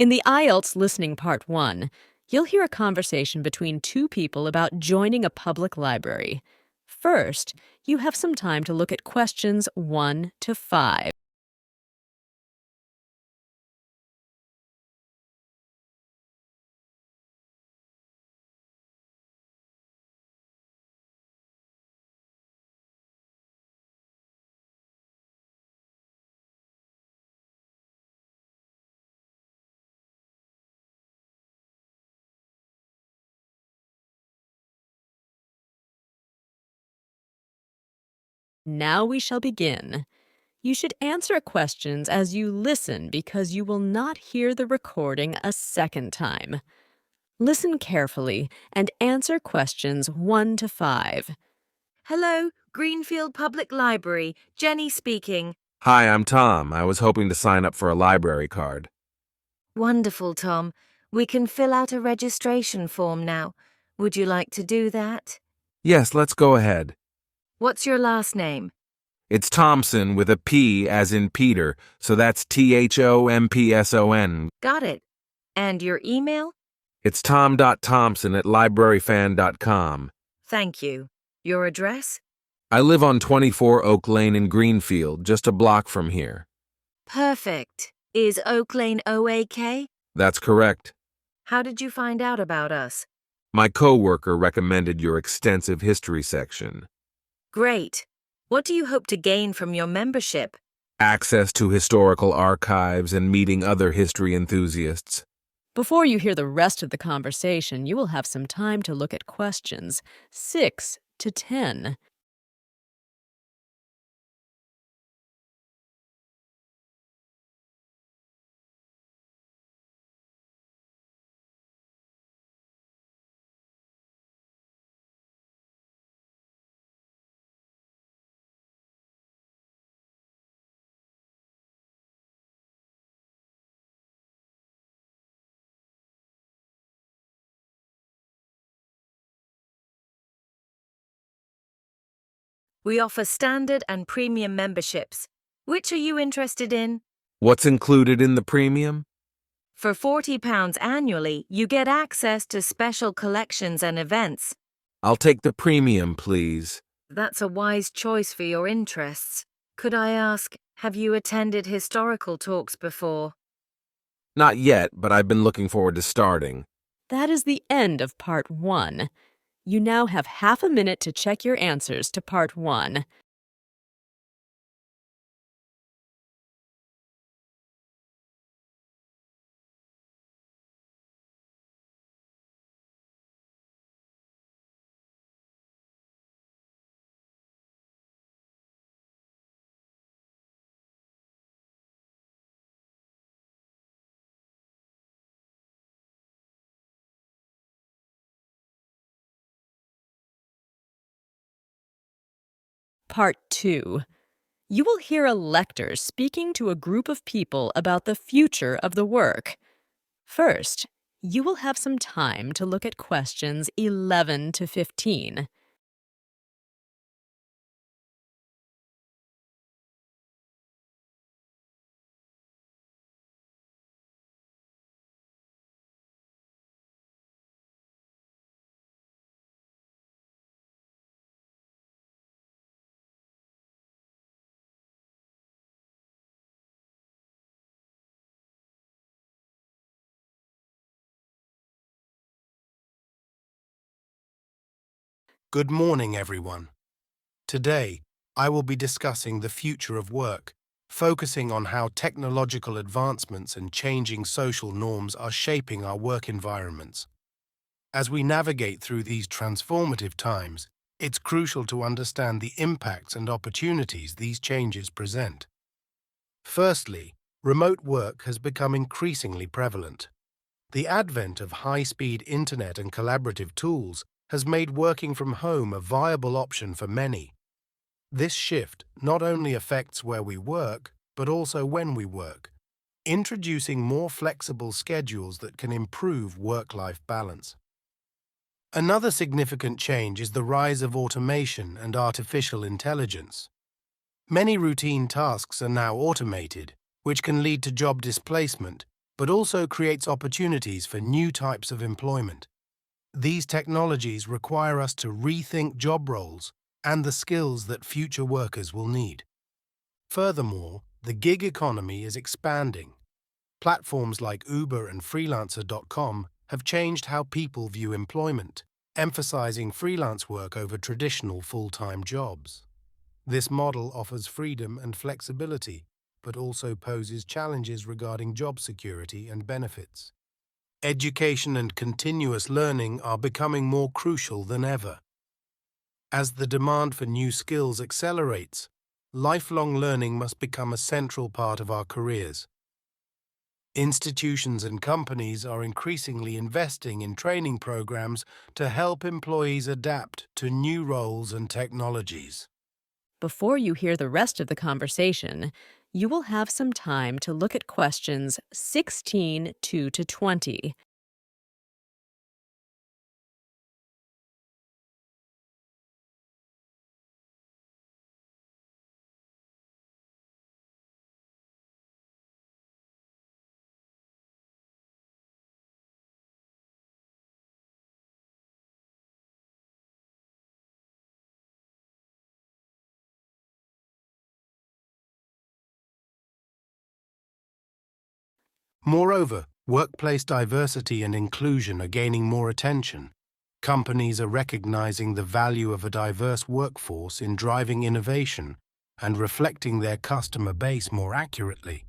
In the IELTS Listening Part 1, you'll hear a conversation between two people about joining a public library. First, you have some time to look at questions 1 to 5. Now we shall begin. You should answer questions as you listen because you will not hear the recording a second time. Listen carefully and answer questions 1 to 5. Hello, Greenfield Public Library. Jenny speaking. Hi, I'm Tom. I was hoping to sign up for a library card. Wonderful, Tom. We can fill out a registration form now. Would you like to do that? Yes, let's go ahead. What's your last name? It's Thompson with a P as in Peter, so that's THOMPSON. Got it. And your email? It's tom.thompson@libraryfan.com. Thank you. Your address? I live on 24 Oak Lane in Greenfield, just a block from here. Perfect. Is Oak Lane OAK? That's correct. How did you find out about us? My coworker recommended your extensive history section. Great. What do you hope to gain from your membership? Access to historical archives and meeting other history enthusiasts. Before you hear the rest of the conversation, you will have some time to look at questions 6 to 10. We offer standard and premium memberships. Which are you interested in? What's included in the premium? For £40 annually, you get access to special collections and events. I'll take the premium, please. That's a wise choice for your interests. Could I ask, have you attended historical talks before? Not yet, but I've been looking forward to starting. That is the end of Part 1. You now have half a minute to check your answers to Part 1. Part 2. You will hear a lector speaking to a group of people about the future of the work. First, you will have some time to look at questions 11 to 15. Good morning, everyone. Today, I will be discussing the future of work, focusing on how technological advancements and changing social norms are shaping our work environments. As we navigate through these transformative times, it's crucial to understand the impacts and opportunities these changes present. Firstly, remote work has become increasingly prevalent. The advent of high-speed internet and collaborative tools has made working from home a viable option for many. This shift not only affects where we work, but also when we work, introducing more flexible schedules that can improve work-life balance. Another significant change is the rise of automation and artificial intelligence. Many routine tasks are now automated, which can lead to job displacement, but also creates opportunities for new types of employment. These technologies require us to rethink job roles and the skills that future workers will need. Furthermore, the gig economy is expanding. Platforms like Uber and Freelancer.com have changed how people view employment, emphasizing freelance work over traditional full-time jobs. This model offers freedom and flexibility, but also poses challenges regarding job security and benefits. Education and continuous learning are becoming more crucial than ever. As the demand for new skills accelerates, lifelong learning must become a central part of our careers. Institutions and companies are increasingly investing in training programs to help employees adapt to new roles and technologies. Before you hear the rest of the conversation, you will have some time to look at questions 16 to 20. Moreover, workplace diversity and inclusion are gaining more attention. Companies are recognizing the value of a diverse workforce in driving innovation and reflecting their customer base more accurately.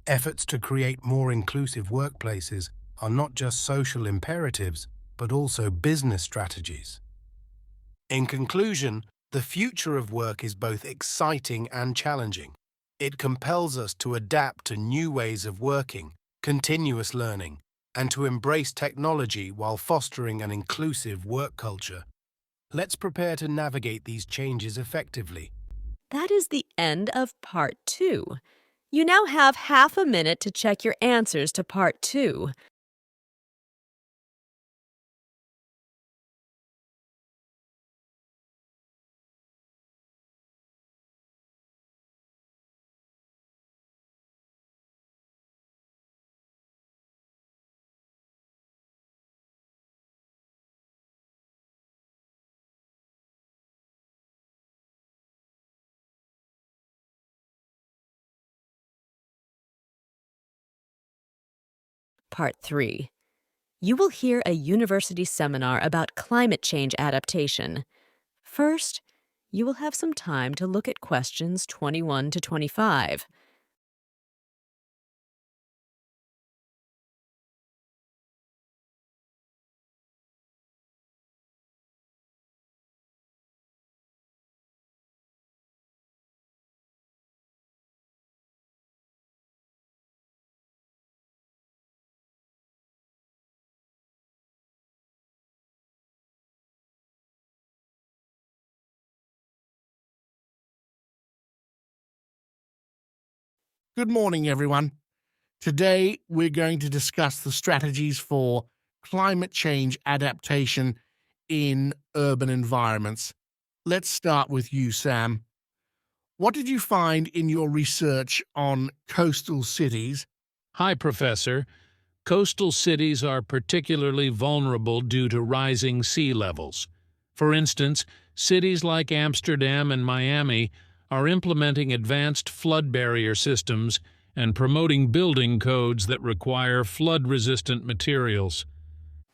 Efforts to create more inclusive workplaces are not just social imperatives, but also business strategies. In conclusion, the future of work is both exciting and challenging. It compels us to adapt to new ways of working, continuous learning, and to embrace technology while fostering an inclusive work culture. Let's prepare to navigate these changes effectively. That is the end of Part 2. You now have half a minute to check your answers to Part 2. Part 3. You will hear a university seminar about climate change adaptation. First, you will have some time to look at questions 21 to 25. Good morning, everyone. Today, we're going to discuss the strategies for climate change adaptation in urban environments. Let's start with you, Sam. What did you find in your research on coastal cities? Hi, Professor. Coastal cities are particularly vulnerable due to rising sea levels. For instance, cities like Amsterdam and Miami are implementing advanced flood barrier systems and promoting building codes that require flood-resistant materials.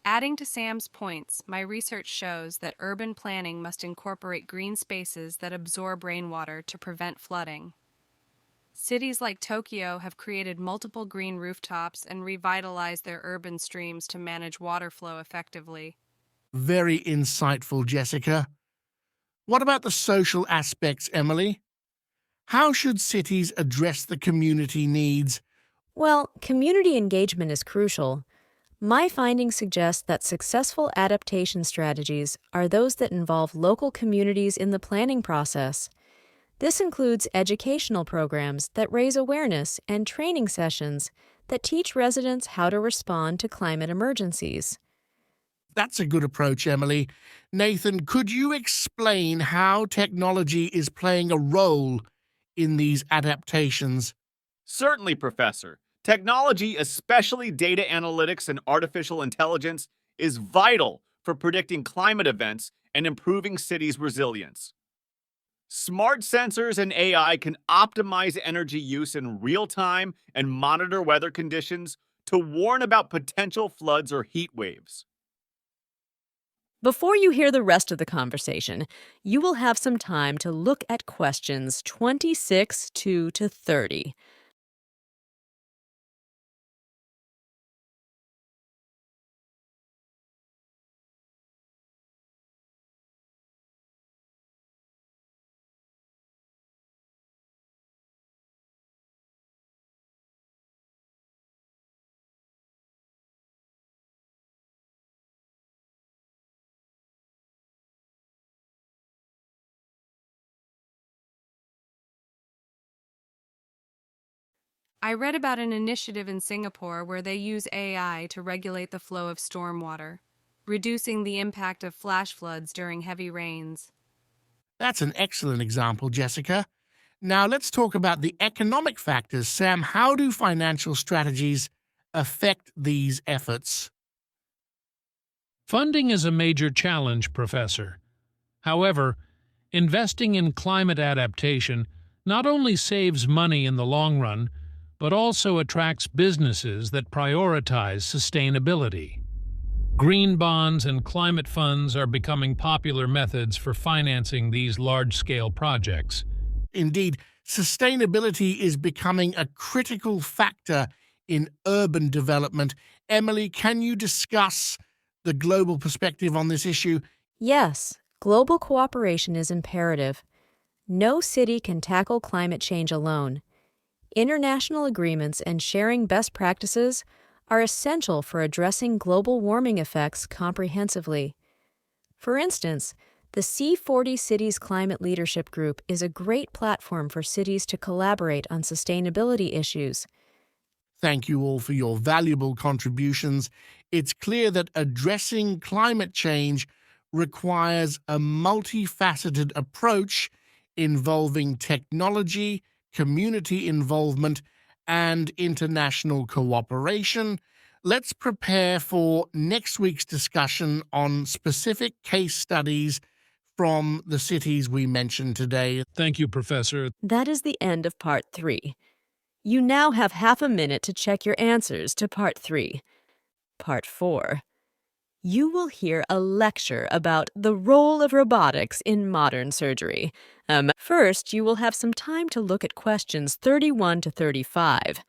Adding to Sam's points, my research shows that urban planning must incorporate green spaces that absorb rainwater to prevent flooding. Cities like Tokyo have created multiple green rooftops and revitalized their urban streams to manage water flow effectively. Very insightful, Jessica. What about the social aspects, Emily? How should cities address the community needs? Well, community engagement is crucial. My findings suggest that successful adaptation strategies are those that involve local communities in the planning process. This includes educational programs that raise awareness and training sessions that teach residents how to respond to climate emergencies. That's a good approach, Emily. Nathan, could you explain how technology is playing a role in these adaptations? Certainly, Professor. Technology, especially data analytics and artificial intelligence, is vital for predicting climate events and improving cities' resilience. Smart sensors and AI can optimize energy use in real time and monitor weather conditions to warn about potential floods or heat waves. Before you hear the rest of the conversation, you will have some time to look at questions 26 to 30. I read about an initiative in Singapore where they use AI to regulate the flow of stormwater, reducing the impact of flash floods during heavy rains. That's an excellent example, Jessica. Now let's talk about the economic factors. Sam, how do financial strategies affect these efforts? Funding is a major challenge, Professor. However, investing in climate adaptation not only saves money in the long run, but also attracts businesses that prioritize sustainability. Green bonds and climate funds are becoming popular methods for financing these large-scale projects. Indeed, sustainability is becoming a critical factor in urban development. Emily, can you discuss the global perspective on this issue? Yes, global cooperation is imperative. No city can tackle climate change alone. International agreements and sharing best practices are essential for addressing global warming effects comprehensively. For instance, the C40 Cities Climate Leadership Group is a great platform for cities to collaborate on sustainability issues. Thank you all for your valuable contributions. It's clear that addressing climate change requires a multifaceted approach involving technology, community involvement, and international cooperation. Let's prepare for next week's discussion on specific case studies from the cities we mentioned today. Thank you, Professor. That is the end of Part 3. You now have half a minute to check your answers to Part 3. Part 4. You will hear a lecture about the role of robotics in modern surgery. First, you will have some time to look at questions 31 to 35.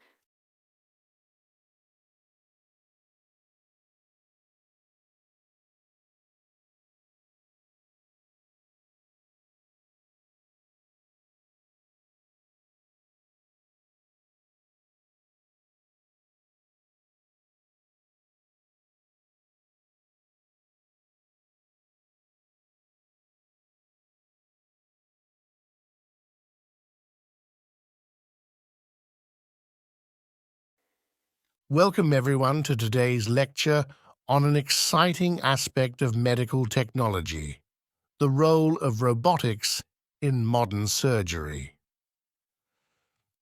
Welcome everyone to today's lecture on an exciting aspect of medical technology, the role of robotics in modern surgery.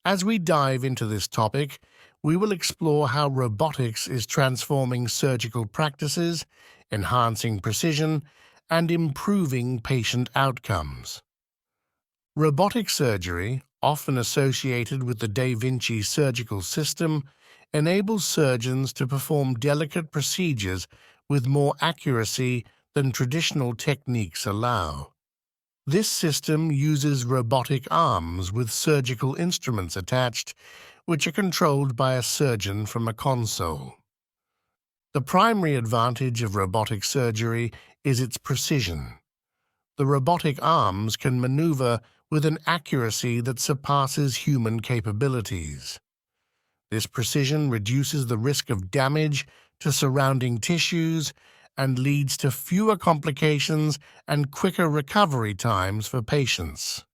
As we dive into this topic, we will explore how robotics is transforming surgical practices, enhancing precision, and improving patient outcomes. Robotic surgery, often associated with the Da Vinci surgical system, enables surgeons to perform delicate procedures with more accuracy than traditional techniques allow. This system uses robotic arms with surgical instruments attached, which are controlled by a surgeon from a console. The primary advantage of robotic surgery is its precision. The robotic arms can maneuver with an accuracy that surpasses human capabilities. This precision reduces the risk of damage to surrounding tissues and leads to fewer complications and quicker recovery times for patients.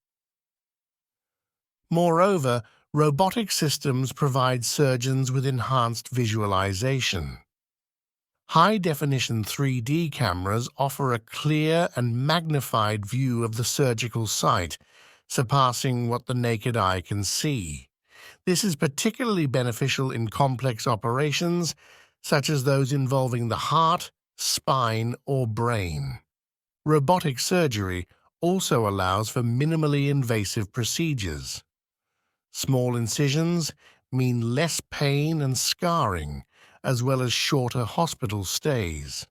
Moreover, robotic systems provide surgeons with enhanced visualization. High-definition 3D cameras offer a clear and magnified view of the surgical site, surpassing what the naked eye can see. This is particularly beneficial in complex operations, such as those involving the heart, spine, or brain. Robotic surgery also allows for minimally invasive procedures. Small incisions mean less pain and scarring, as well as shorter hospital stays.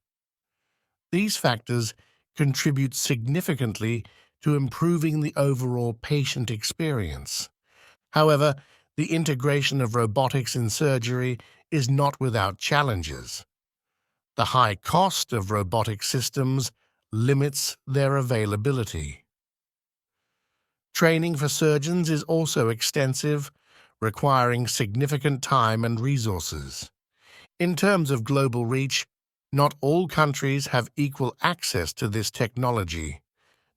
These factors contribute significantly to improving the overall patient experience. However, the integration of robotics in surgery is not without challenges. The high cost of robotic systems limits their availability. Training for surgeons is also extensive, requiring significant time and resources. In terms of global reach, not all countries have equal access to this technology.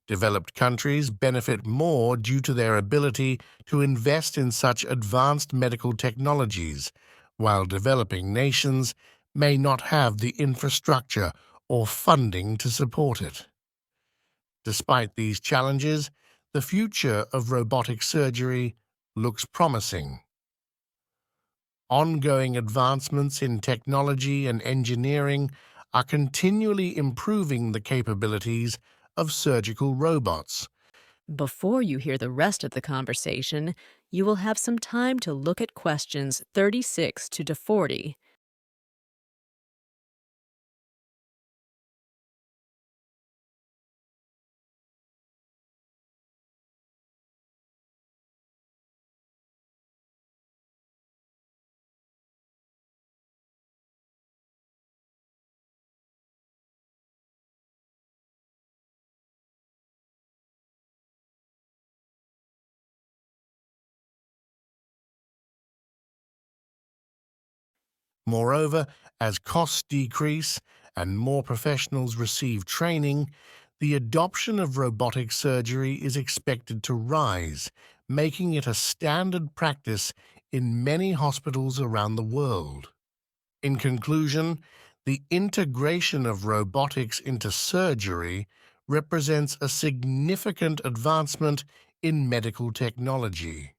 Developed countries benefit more due to their ability to invest in such advanced medical technologies, while developing nations may not have the infrastructure or funding to support it. Despite these challenges, the future of robotic surgery looks promising. Ongoing advancements in technology and engineering are continually improving the capabilities of surgical robots. Before you hear the rest of the conversation, you will have some time to look at questions 36 to 40. Moreover, as costs decrease and more professionals receive training, the adoption of robotic surgery is expected to rise, making it a standard practice in many hospitals around the world. In conclusion, the integration of robotics into surgery represents a significant advancement in medical technology.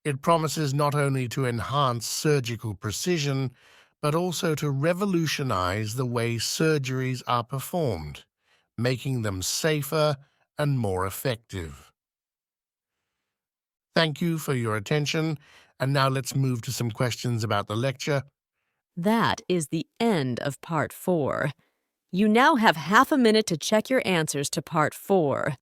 It promises not only to enhance surgical precision, but also to revolutionize the way surgeries are performed, making them safer and more effective. Thank you for your attention, and now let's move to some questions about the lecture. That is the end of Part 4. You now have half a minute to check your answers to Part 4.